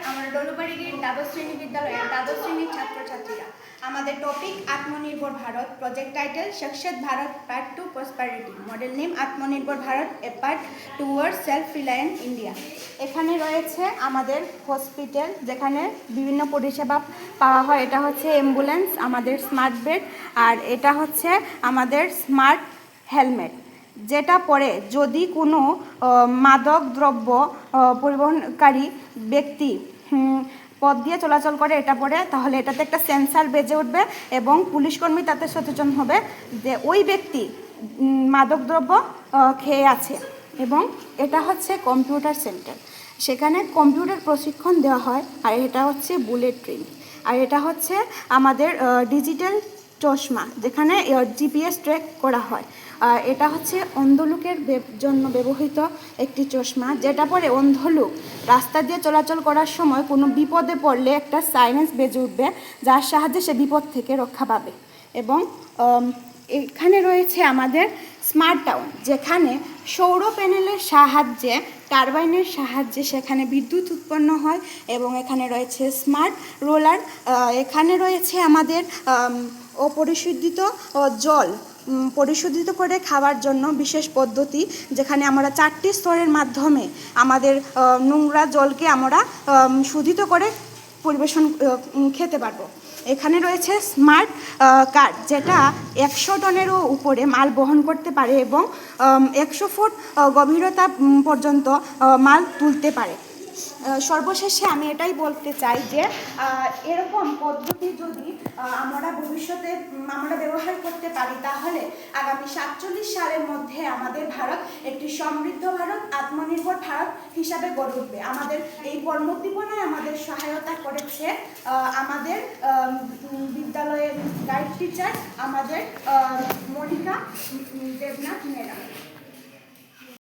আমরা ডলুবাড়িগির দ্বাদশ শ্রেণী বিদ্যালয়ের দ্বাদশ শ্রেণীর ছাত্রছাত্রীরা। আমাদের topic Atmanirbhar Bharat, project title Shashwat Bharat part 2 prosperity, model name Atmanirbhar Bharat a part towards self reliant India. এখানে রয়েছে আমাদের হসপিটাল, যেখানে বিভিন্ন পরিষেবা পাওয়া হয়। এটা হচ্ছে অ্যাম্বুলেন্স, আমাদের স্মার্ট বেড, আর এটা হচ্ছে আমাদের স্মার্ট হেলমেট, যেটা পরে যদি কোনো মাদক দ্রব্য পরিবহনকারী ব্যক্তি পথ দিয়ে চলাচল করে এটা পরে, তাহলে এটাতে একটা সেন্সার বেজে উঠবে এবং পুলিশকর্মী তাতে সচেতন হবে যে ওই ব্যক্তি মাদকদ্রব্য খেয়ে আছে। এবং এটা হচ্ছে কম্পিউটার সেন্টার, সেখানে কম্পিউটার প্রশিক্ষণ দেওয়া হয়। আর এটা হচ্ছে বুলেট ট্রেন, আর এটা হচ্ছে আমাদের ডিজিটাল চশমা, যেখানে জিপিএস ট্র্যাক করা হয়। এটা হচ্ছে অন্ধলোকের জন্য ব্যবহৃত একটি চশমা, যেটা পরে অন্ধলোক রাস্তা দিয়ে চলাচল করার সময় কোনো বিপদে পড়লে একটা সাইরেন্স বেজে উঠবে, যার সাহায্যে সে বিপদ থেকে রক্ষা পাবে। এবং এখানে রয়েছে আমাদের স্মার্ট টাউন, যেখানে সৌর প্যানেলের সাহায্যে, টারবাইনের সাহায্যে সেখানে বিদ্যুৎ উৎপন্ন হয়। এবং এখানে রয়েছে স্মার্ট রোলার, এখানে রয়েছে আমাদের অপরিশোধিত জল পরিশোধিত করে খাওয়ার জন্য বিশেষ পদ্ধতি, যেখানে আমরা 4টি স্তরের মাধ্যমে আমাদের নোংরা জলকে আমরা শোধিত করে পরিবেশন খেতে পারবো। এখানে রয়েছে স্মার্ট কার, যেটা 100 টনেরও উপরে মাল বহন করতে পারে এবং 100 ফুট গভীরতা পর্যন্ত মাল তুলতে পারে। সর্বশেষে আমি এটাই বলতে চাই যে এরকম পদ্ধতি যদি আমরা ভবিষ্যতে ব্যবহার করতে পারি, তাহলে আগামী 47 সালের মধ্যে আমাদের ভারত একটি সমৃদ্ধ ভারত, আত্মনির্ভর ভারত হিসাবে গড়ে উঠবে। আমাদের এই কর্মোদ্দীপনায় আমাদের সহায়তা করেছে আমাদের বিদ্যালয়ের গাইড টিচার, আমাদের মনিকা দেবনাথ ম্যাডাম।